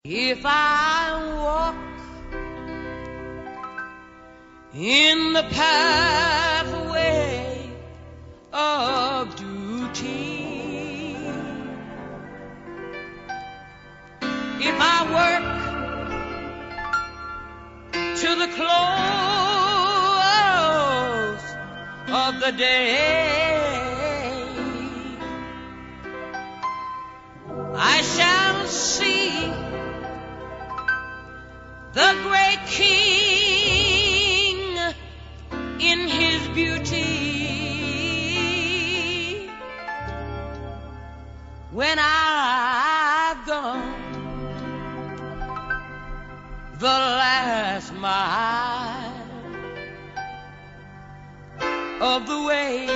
If I walk in the pathway of duty, if I work to the close of the day, I shall see the great King in his beauty. When I've gone the last mile of the way,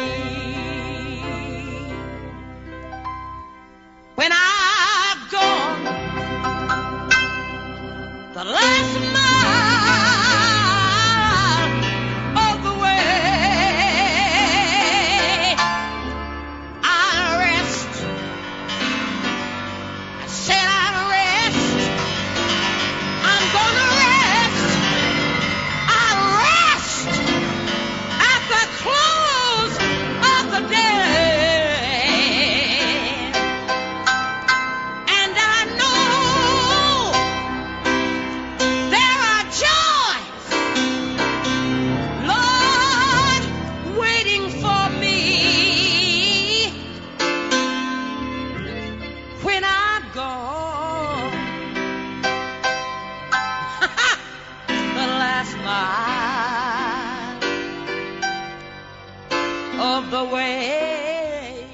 when I've gone the last mile of the way, I'll rest. I said I'll rest. I'm gonna rest. I'll rest at the close of the day. And I know there are joys, Lord, waiting for me when I'm gone the last mile of the way.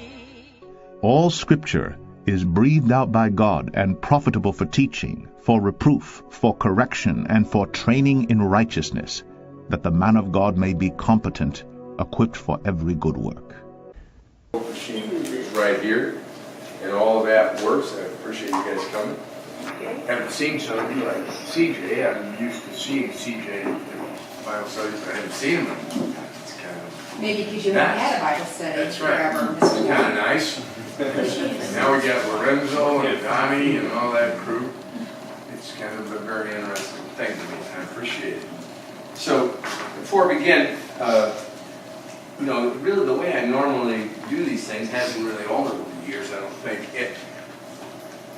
All Scripture is breathed out by God and profitable for teaching, for reproof, for correction, and for training in righteousness, that the man of God may be competent, equipped for every good work. Machine is right here, and all of that works. I appreciate you guys coming. Haven't seen somebody like CJ. I'm used to seeing CJ in Bible studies, but I haven't seen him. It's kind of Maybe because you haven't had a Bible study that's right. forever. It's kind of nice. And now we got Lorenzo and Donnie and all that crew. It's kind of a very interesting thing to me. I appreciate it. So before we begin, really the way I normally do these things hasn't really altered over the years, I don't think.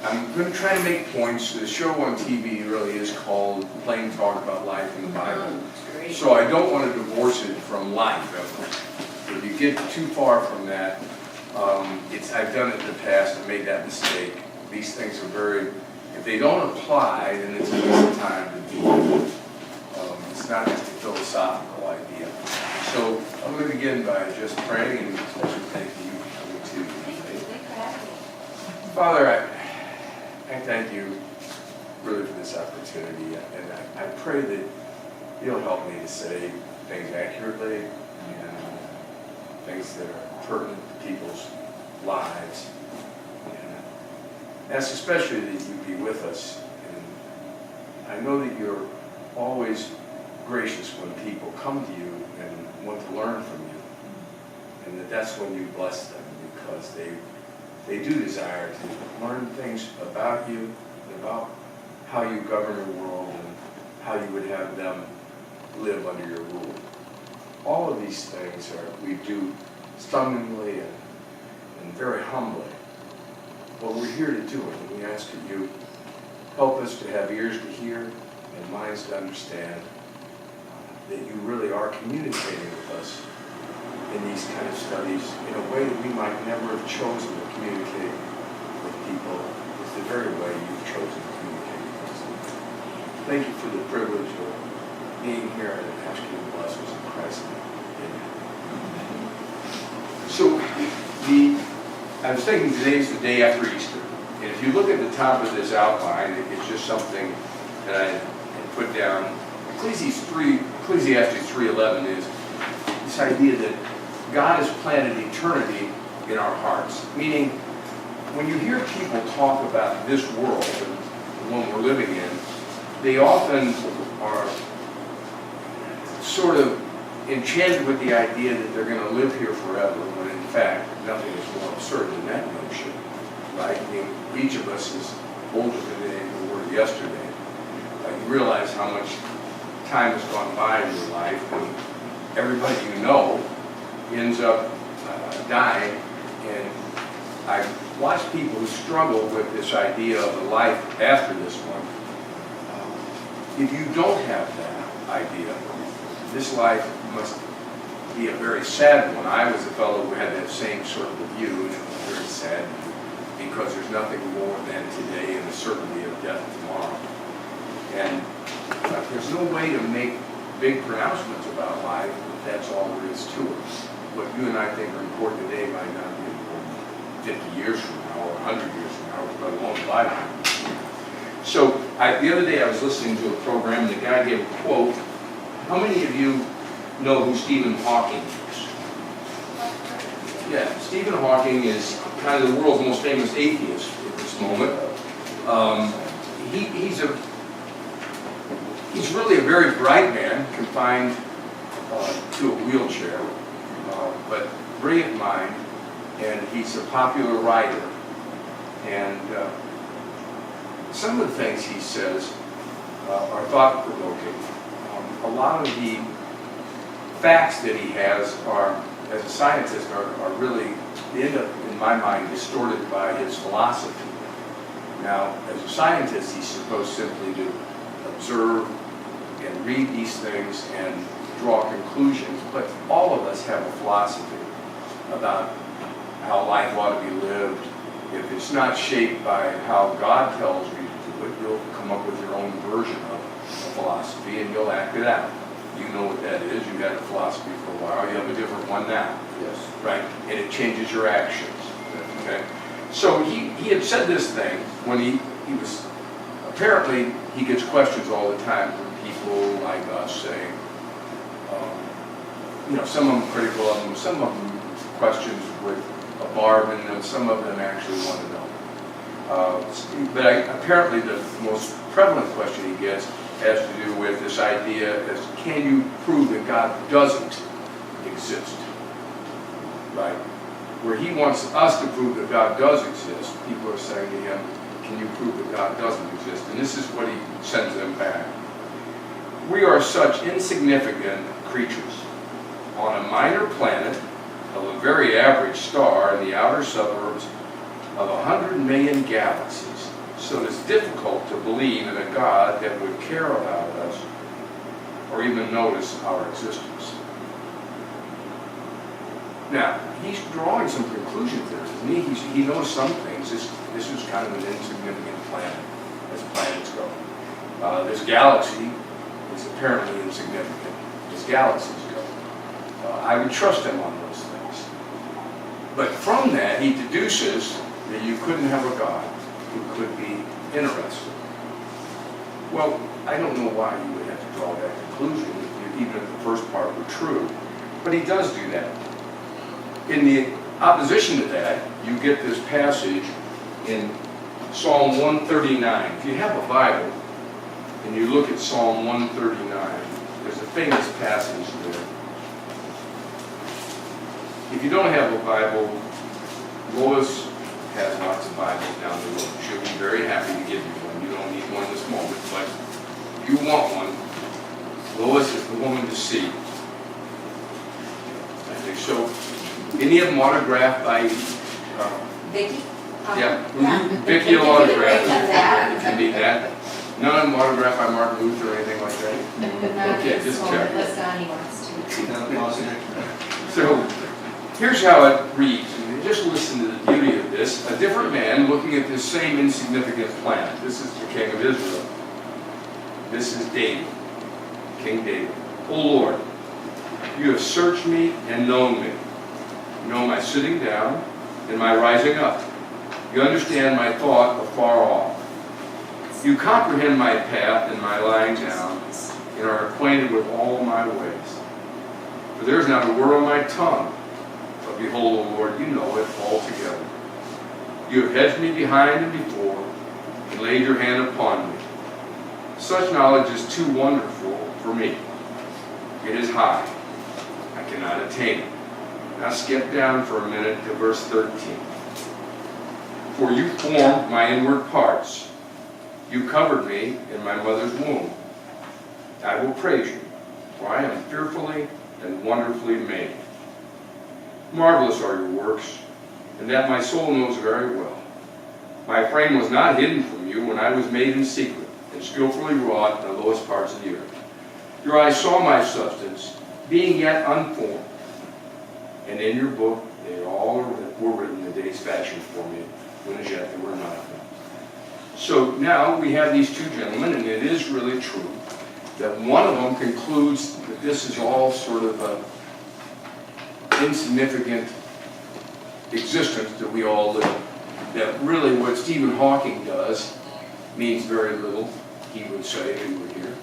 I'm going to try to make points. The show on TV really is called Plain Talk About Life in the Bible. So I don't want to divorce it from life. If you get too far from that, I've done it in the past and made that mistake. These things are if they don't apply, then it's a waste of time to do it. It's not just a philosophical idea. So I'm going to begin by just praying and especially thanking you for coming to me. Father, I thank you really for this opportunity, and I pray that you'll help me to say things accurately and things that are pertinent to people's lives. And ask especially that you be with us. And I know that you're always gracious when people come to you and want to learn from you, and that's when you bless them, because they do desire to learn things about you, about how you govern the world, and how you would have them live under your rule. All of these things we do stumblingly and very humbly, but we're here to do it, and we ask that you help us to have ears to hear and minds to understand that you really are communicating with us in these kind of studies in a way that we might never have chosen to communicate with people. It's the very way you've chosen to communicate with us. Thank you for the privilege of being here, and ask you to bless us in Christ's name. Amen. So I was thinking today's the day after Easter. And if you look at the top of this outline, it's just something that I had put down. Ecclesiastes 3:11 is this idea that God has planted eternity in our hearts. Meaning, when you hear people talk about this world, the one we're living in, they often are sort of enchanted with the idea that they're going to live here forever, when in fact, nothing is more absurd than that notion, right? I mean, each of us is older than the day we were yesterday, you realize how much time has gone by in your life, and everybody you know ends up dying. And I've watched people who struggle with this idea of a life after this one. If you don't have that idea, this life must be a very sad one. I was a fellow who had that same sort of view, and it was very sad because there's nothing more than today and the certainty of death tomorrow. And there's no way to make big pronouncements about life if that's all there is to it. What you and I think are important today might not be important 50 years from now or 100 years from now, let alone a lifetime. So the other day I was listening to a program and the guy gave a quote. How many of you know who Stephen Hawking is? Yeah, Stephen Hawking is kind of the world's most famous atheist at this moment. He's really a very bright man, confined to a wheelchair, but brilliant mind, and he's a popular writer. And some of the things he says are thought-provoking. A lot of the facts that he has are, as a scientist, are really, they end up, in my mind, distorted by his philosophy. Now, as a scientist, he's supposed simply to observe and read these things and draw conclusions, but all of us have a philosophy about how life ought to be lived. If it's not shaped by how God tells you to do it, you'll come up with your own version of a philosophy and you'll act it out. You know what that is. You had a philosophy for a while. You have a different one now. Yes. Right? And it changes your actions. Okay? So he had said this thing when he was, apparently he gets questions all the time from people like us saying, some of them critical of him, some of them questions with a barb in them, some of them actually want to know. But apparently the most prevalent question he gets has to do with this idea as, can you prove that God doesn't exist? Right? Where he wants us to prove that God does exist, people are saying to him, can you prove that God doesn't exist? And this is what he sends them back. We are such insignificant creatures on a minor planet of a very average star in the outer suburbs of 100 million galaxies. So it's difficult to believe in a God that would care about us or even notice our existence. Now, he's drawing some conclusions there, isn't he? He knows some things. This is kind of an insignificant planet as planets go. This galaxy is apparently insignificant as galaxies go. I would trust him on those things. But from that, he deduces that you couldn't have a God who could be interested. Well, I don't know why you would have to draw that conclusion, even if the first part were true. But he does do that. In the opposition to that, you get this passage in Psalm 139. If you have a Bible and you look at Psalm 139, there's a famous passage there. If you don't have a Bible, Lois has lots of Bibles down the road. She'll be very happy to give you one. You don't need one this moment, but if you want one, Lois is the woman to see. I think so. Any of them autographed by Vicky? Yeah, Vicky will autograph if you need that. None of them autographed by Martin Luther or anything like that? Okay, just check. Unless Donnie wants to. So, here's how it reads. And just listen to the beauty of this. A different man looking at this same insignificant planet. This is the king of Israel. This is David, King David. O Lord, you have searched me and known me. You know my sitting down and my rising up. You understand my thought afar off. You comprehend my path and my lying down, and are acquainted with all my ways. For there is not a word on my tongue, but behold, O Lord, you know it altogether. You have hedged me behind and before, and laid your hand upon me. Such knowledge is too wonderful for me. It is high. I cannot attain it. Now skip down for a minute to verse 13. For you formed my inward parts. You covered me in my mother's womb. I will praise you, for I am fearfully and wonderfully made. Marvelous are your works, and that my soul knows very well. My frame was not hidden from you when I was made in secret, and skillfully wrought in the lowest parts of the earth. Your eyes saw my substance, being yet unformed. And in your book they all were written the days fashioned for me, when as yet they were not. So now we have these two gentlemen, and it is really true that one of them concludes that this is all sort of an insignificant existence that we all live. That really what Stephen Hawking does means very little, he would say if he were here.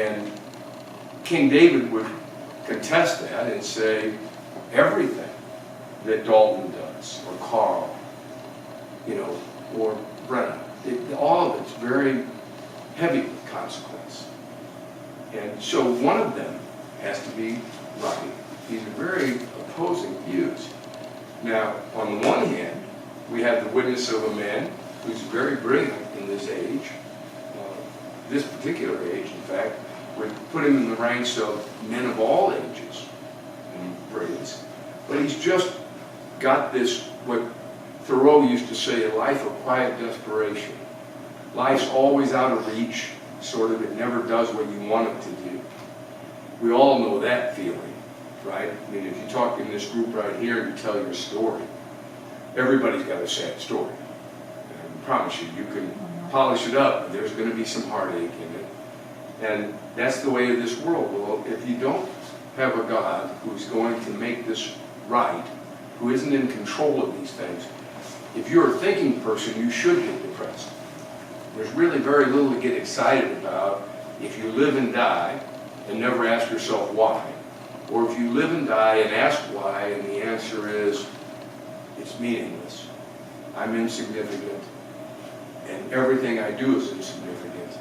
And King David would contest that and say everything that Dalton does, or Carl, or Brennan, all of it's very heavy with consequence. And so one of them has to be right. These are very opposing views. Now, on the one hand, we have the witness of a man who's very brilliant in this age, this particular age, in fact, would put him in the ranks of men of all ages in brilliance. But he's just got this, what Thoreau used to say, a life of quiet desperation. Life's always out of reach, sort of, it never does what you want it to do. We all know that feeling, right? I mean, if you talk in this group right here and you tell your story, everybody's got a sad story. And I promise you, you can polish it up, but there's going to be some heartache in it. And that's the way of this world. Well, if you don't have a God who's going to make this right, who isn't in control of these things, if you're a thinking person, you should get depressed. There's really very little to get excited about if you live and die and never ask yourself why. Or if you live and die and ask why, and the answer is, it's meaningless. I'm insignificant, and everything I do is insignificant.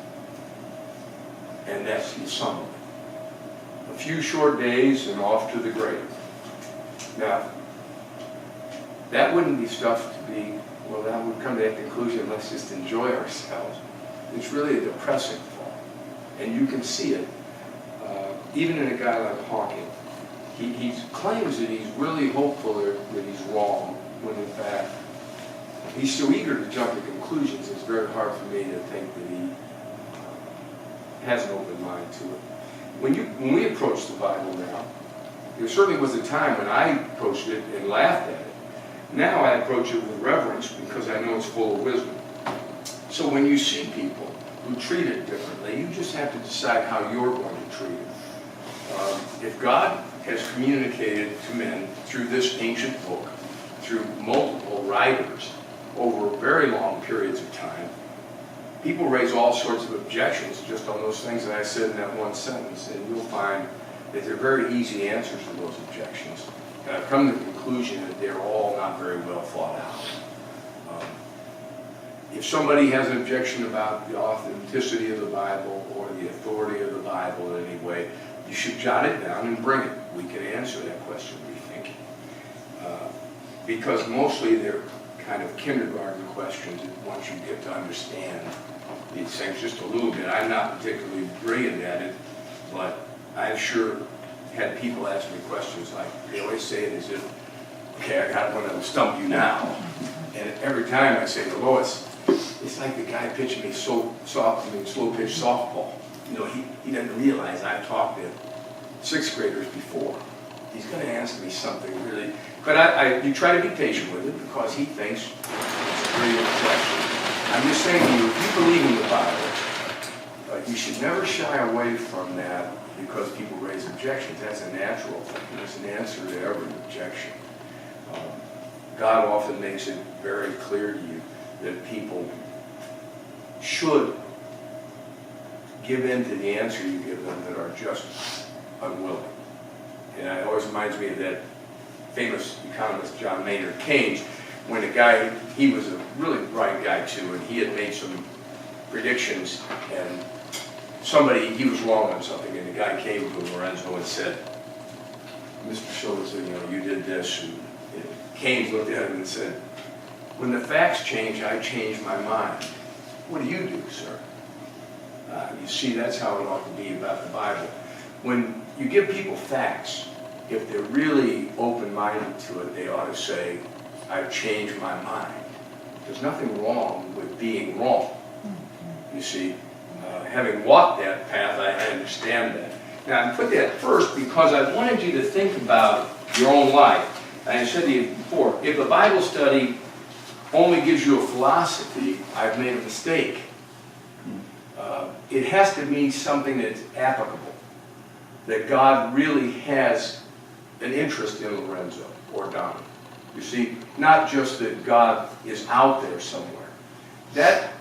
And that's the sum of it. A few short days and off to the grave. Now, that wouldn't be stuff to be, well, that would come to that conclusion, let's just enjoy ourselves. It's really a depressing thought. And you can see it, even in a guy like Hawking. He claims that he's really hopeful that he's wrong, when in fact, he's so eager to jump to conclusions, it's very hard for me to think that he has an open mind to it. When we approach the Bible now, there certainly was a time when I approached it and laughed at it. Now I approach it with reverence because I know it's full of wisdom. So when you see people who treat it differently, you just have to decide how you're going to treat it. If God has communicated to men through this ancient book, through multiple writers over very long periods of time, people raise all sorts of objections just on those things that I said in that one sentence, and you'll find that they're very easy answers to those objections. And I've come to the conclusion that they're all not very well thought out. If somebody has an objection about the authenticity of the Bible or the authority of the Bible in any way, you should jot it down and bring it. We can answer that question, we think. Because mostly they're kind of kindergarten questions that once you get to understand these things just a little bit. I'm not particularly brilliant at it, but I've sure had people ask me questions like, they always say it as if, okay, I got one that'll stump you now. And every time I say to Lois, it's like the guy pitching me slow pitch softball. He doesn't realize I've talked to sixth graders before. He's going to ask me something really, but you try to be patient with it because he thinks it's a brilliant question. I'm just saying to you, if you believe in the Bible, you should never shy away from that because people raise objections. That's a natural thing. There's an answer to every objection. God often makes it very clear to you that people should give in to the answer you give them that are just unwilling. And it always reminds me of that famous economist John Maynard Keynes, when a guy, he was a really bright guy too, and he had made some predictions, and he was wrong on something, and the guy came to Lorenzo and said, Mr. Schultz, you did this, and Keynes looked at him and said, when the facts change, I change my mind. what do you do, sir? You see, that's how it ought to be about the Bible. When you give people facts, if they're really open-minded to it, they ought to say, I've changed my mind. There's nothing wrong with being wrong. You see, having walked that path, I understand that. Now, I put that first because I wanted you to think about your own life. And I said to you before, if a Bible study only gives you a philosophy, I've made a mistake. It has to be something that's applicable, that God really has an interest in Lorenzo or Donnie. You see, not just that God is out there somewhere. That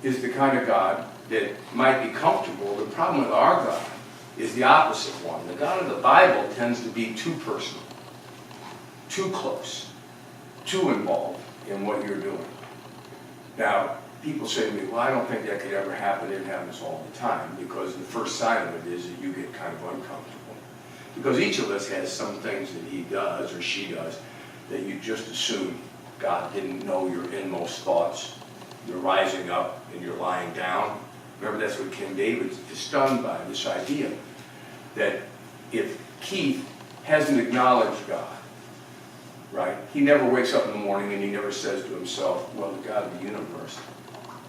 is the kind of God that might be comfortable. The problem with our God is the opposite one. The God of the Bible tends to be too personal, too close, too involved in what you're doing. Now, people say to me, well, I don't think that could ever happen. It happens all the time, because the first sign of it is that you get kind of uncomfortable. Because each of us has some things that he does or she does that you just assume God didn't know your inmost thoughts. You're rising up and you're lying down. Remember, that's what King David is stunned by, this idea that if Keith hasn't acknowledged God, right, he never wakes up in the morning and he never says to himself, well, the God of the universe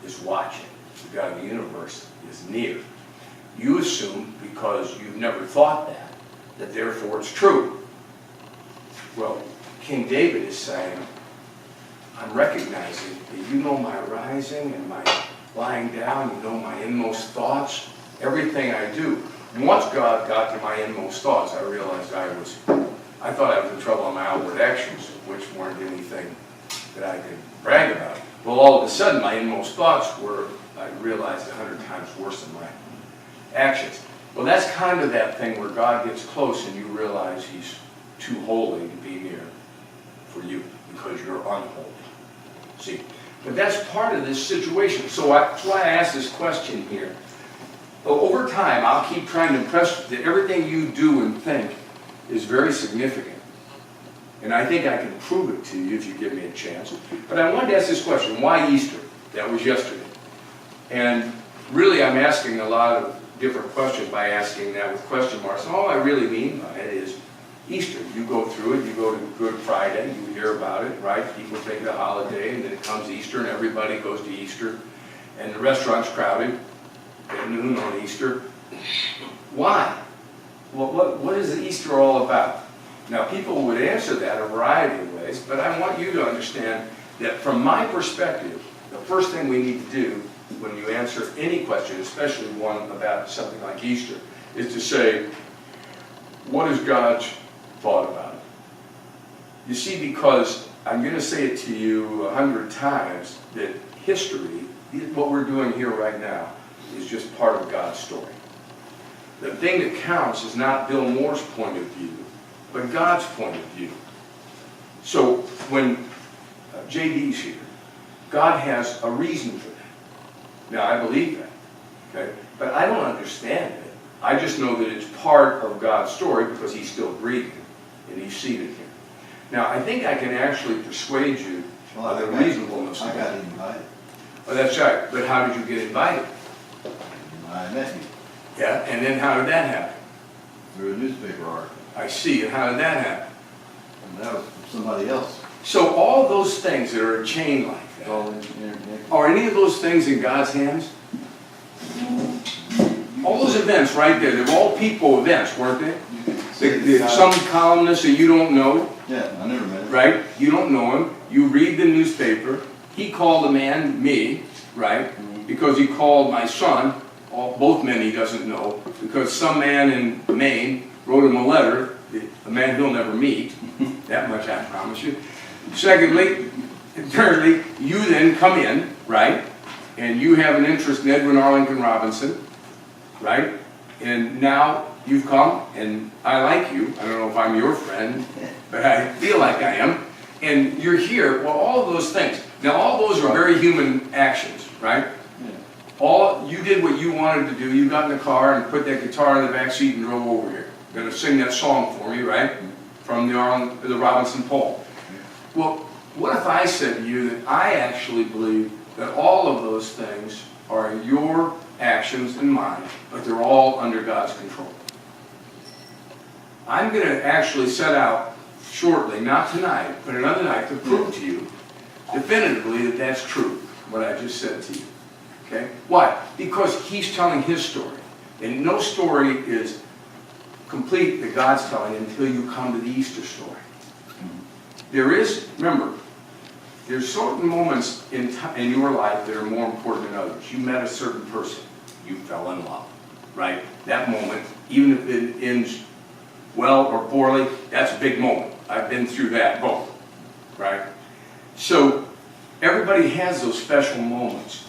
is watching. The God of the universe is near. You assume, because you've never thought that therefore it's true. Well, King David is saying, I'm recognizing that you know my rising and my lying down, you know my inmost thoughts, everything I do. And once God got to my inmost thoughts, I realized I thought I was in trouble on my outward actions, which weren't anything that I could brag about. Well, all of a sudden, my inmost thoughts were, I realized, 100 times worse than my actions. Well, that's kind of that thing where God gets close and you realize he's too holy to be near for you because you're unholy. See? But that's part of this situation. So that's why I asked this question here. Over time, I'll keep trying to impress you that everything you do and think is very significant. And I think I can prove it to you if you give me a chance. But I wanted to ask this question, why Easter? That was yesterday. And really I'm asking a lot of different questions by asking that with question marks. And all I really mean by it is Easter. You go through it, you go to Good Friday, you hear about it, right? People take it a holiday, and then it comes Easter, and everybody goes to Easter. And the restaurant's crowded at noon on Easter. Why? Well, what is Easter all about? Now, people would answer that a variety of ways, but I want you to understand that from my perspective, the first thing we need to do when you answer any question, especially one about something like Easter, is to say, what is God's thought about it? You see, because I'm going to say it to you 100 times, that history, what we're doing here right now, is just part of God's story. The thing that counts is not Bill Moore's point of view, but God's point of view. So when JD's here, God has a reason for that. Now, I believe that, okay? But I don't understand it. I just know that it's part of God's story because he's still breathing and he's seated here. Now, I think I can actually persuade you of the reasonableness of I that. got invited. Oh, that's right. But how did you get invited? I met you Yeah, and then how did that happen? through a newspaper article, I see. And how did that happen? and that was from somebody else. So all those things that are a chain like It's all that, interconnected. are any of those things in God's hands? All those events right there, they're all people events, weren't they? Some columnist that you don't know, Yeah, I never met him. right? You don't know him. You read the newspaper. He called a man, me, right? Because he called my son, both men he doesn't know, because some man in Maine wrote him a letter, a man he'll never meet. That much I promise you. Secondly, thirdly, you then come in, right? And you have an interest in Edwin Arlington Robinson, right? And now you've come, and I like you. I don't know if I'm your friend, but I feel like I am. And you're here. Well, all of those things. Now, all those are very human actions, right? Yeah. You did what you wanted to do. You got in the car and put that guitar in the back seat and drove over here. You're going to sing that song for me, right? From the Robinson poem. Well, what if I said to you that I actually believe that all of those things are your actions and mine, but they're all under God's control. I'm going to actually set out shortly, not tonight, but another night, to prove to you definitively that that's true, what I just said to you. Okay? Why? Because he's telling his story. And no story is complete that God's telling until you come to the Easter story. There is, remember, there's certain moments in your life that are more important than others. You met a certain person. You fell in love, right? That moment, even if it ends well or poorly, that's a big moment. I've been through that both, right? So everybody has those special moments.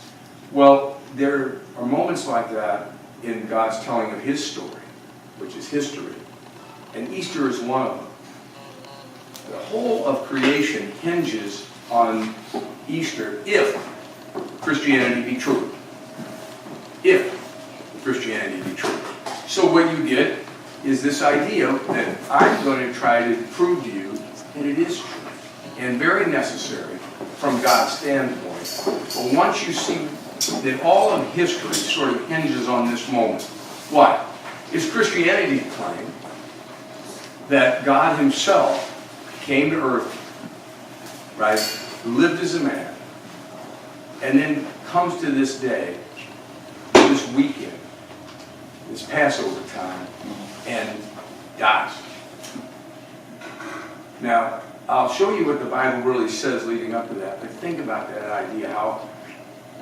Well, there are moments like that in God's telling of his story, which is history. And Easter is one of them. The whole of creation hinges on Easter if Christianity be true. If Christianity be true. So what you get is this idea that I'm going to try to prove to you that it is true and very necessary from God's standpoint. But once you see that all of history sort of hinges on this moment, why? Is Christianity claim that God himself came to earth, right, lived as a man, and then comes to this day, this weekend, this Passover time, and dies. Now, I'll show you what the Bible really says leading up to that, but think about that idea, how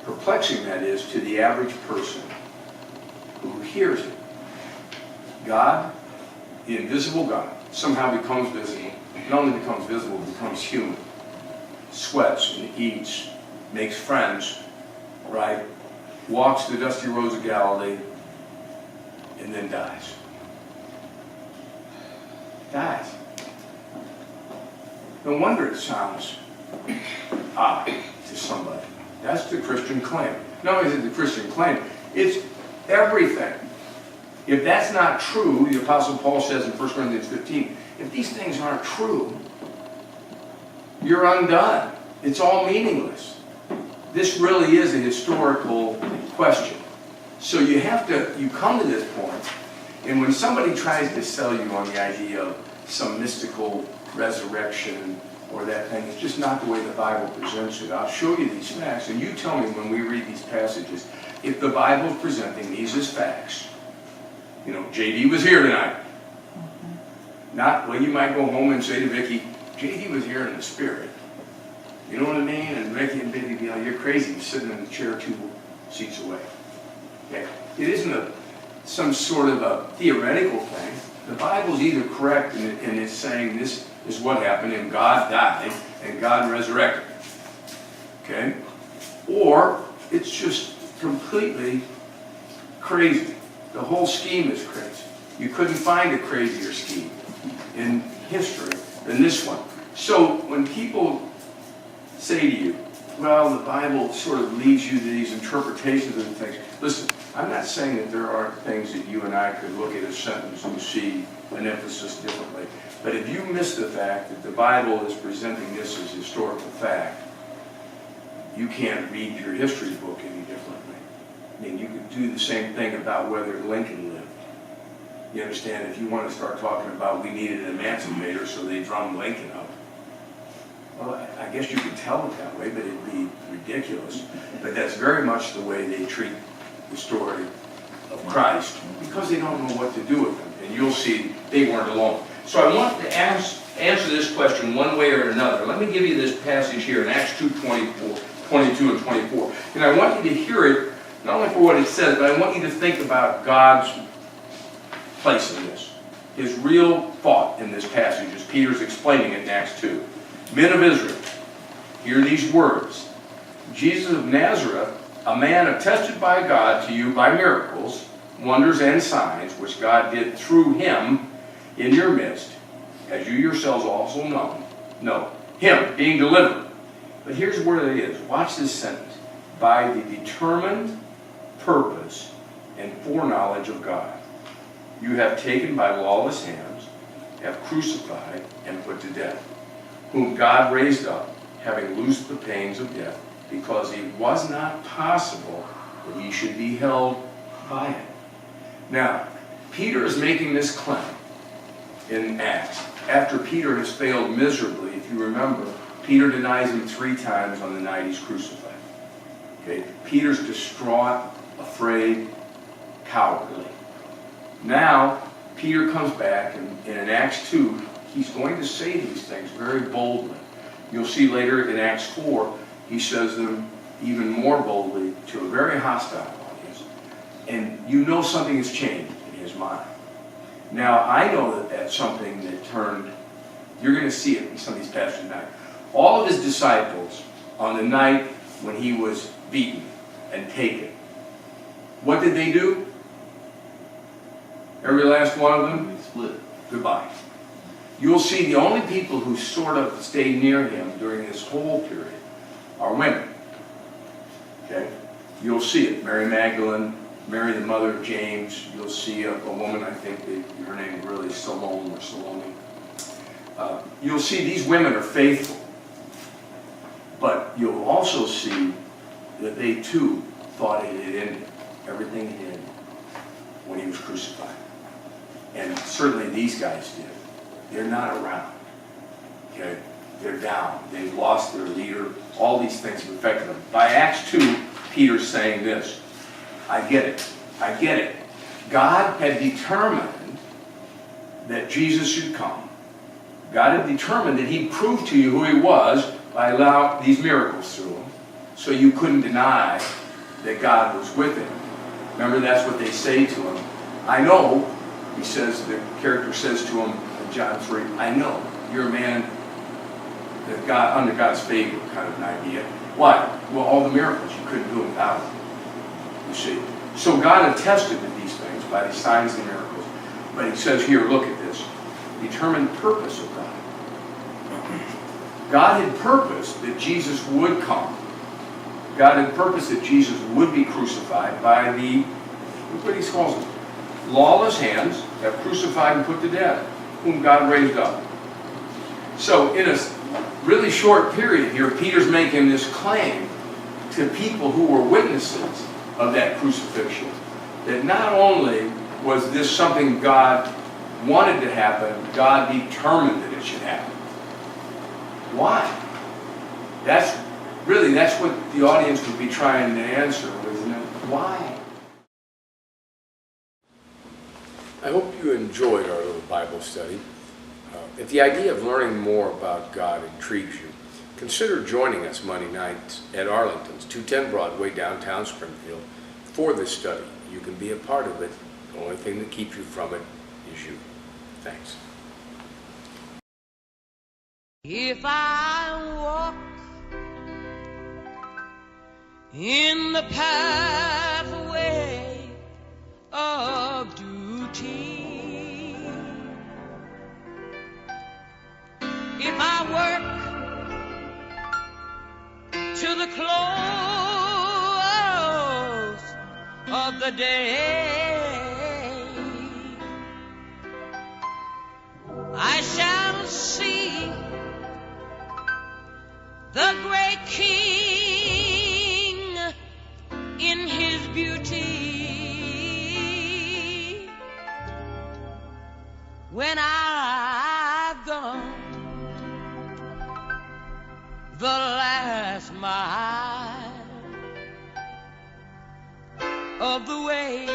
perplexing that is to the average person who hears it. God, the invisible God, somehow becomes visible. Not only becomes visible, becomes human. Sweats and eats, makes friends, right? Walks the dusty roads of Galilee, and then dies. Dies. No wonder it sounds odd to somebody. That's the Christian claim. Not only is it the Christian claim, it's everything. If that's not true, the Apostle Paul says in 1 Corinthians 15, if these things aren't true, you're undone. It's all meaningless. This really is a historical question. So you come to this point, and when somebody tries to sell you on the idea of some mystical resurrection or that thing, it's just not the way the Bible presents it. I'll show you these facts, and you tell me when we read these passages, if the Bible is presenting these as facts. You know, JD was here tonight. Not, well, you might go home and say to Vicki, JD was here in the spirit. You know what I mean? And Vicki and Vicki be like, you're crazy, you're sitting in the chair 2 seats away. Okay? It isn't some sort of a theoretical thing. The Bible's either correct and it's saying this is what happened and God died and God resurrected. Okay? Or it's just completely crazy. The whole scheme is crazy. You couldn't find a crazier scheme in history than this one. So when people say to you, well, the Bible sort of leads you to these interpretations and things. Listen, I'm not saying that there aren't things that you and I could look at a sentence and see an emphasis differently. But if you miss the fact that the Bible is presenting this as historical fact, you can't read your history book any differently. I mean, you could do the same thing about whether Lincoln lived. You understand? If you want to start talking about we needed an emancipator, so they drummed Lincoln up. Well, I guess you could tell it that way, but it'd be ridiculous. But that's very much the way they treat the story of Christ, because they don't know what to do with him. And you'll see they weren't alone. So I want to answer this question one way or another. Let me give you this passage here in Acts 2:22 and 24. And I want you to hear it, not only for what it says, but I want you to think about God's place in this. His real thought in this passage as Peter's explaining it in Acts 2. Men of Israel, hear these words. Jesus of Nazareth, a man attested by God to you by miracles, wonders and signs, which God did through him in your midst, as you yourselves also know. Him being delivered. But here's where it is. Watch this sentence. By the determined purpose and foreknowledge of God, you have taken by lawless hands, have crucified and put to death, whom God raised up, having loosed the pains of death, because it was not possible that he should be held by it. Now, Peter is making this claim in Acts. After Peter has failed miserably, if you remember, Peter denies him 3 times on the night he's crucified. Okay? Peter's distraught, afraid, cowardly. Now, Peter comes back, and in Acts 2, he's going to say these things very boldly. You'll see later in Acts 4, he says them even more boldly to a very hostile audience. And you know something has changed in his mind. Now, I know that that's something that turned, you're going to see it in some of these passages tonight. All of his disciples, on the night when he was beaten and taken, what did they do? Every last one of them? We split. Goodbye. You'll see the only people who sort of stayed near him during this whole period are women. Okay? You'll see it. Mary Magdalene, Mary the mother of James. You'll see a woman, I think her name is really Salome or Salome. You'll see these women are faithful. But you'll also see that they too thought it had ended. Everything had ended when he was crucified. And certainly these guys did. They're not around. Okay? They're down. They've lost their leader. All these things have affected them. By Acts 2, Peter's saying this. I get it. I get it. God had determined that Jesus should come. God had determined that he'd prove to you who he was by allowing these miracles through him, so you couldn't deny that God was with him. Remember, that's what they say to him. I know, he says, the character says to him in John 3, I know you're a man that God, under God's favor, kind of an idea. Why? Well, all the miracles, you couldn't do them without him. You see. So God attested to these things by the signs and miracles. But he says here, look at this. Determined purpose of God. God had purposed that Jesus would come. God had purposed that Jesus would be crucified by the, look what he calls them, lawless hands that crucified and put to death, whom God raised up. So in a really short period here, Peter's making this claim to people who were witnesses of that crucifixion, that not only was this something God wanted to happen, God determined that it should happen. Why? That's what the audience would be trying to answer, isn't it? Why? I hope you enjoyed our little Bible study. If the idea of learning more about God intrigues you, consider joining us Monday nights at Arlington's 210 Broadway, downtown Springfield, for this study. You can be a part of it. The only thing that keeps you from it is you. Thanks. If I walk in the pathway of duty, if I work to the close of the day, I shall see the great King in his beauty. When I've gone the last mile of the way,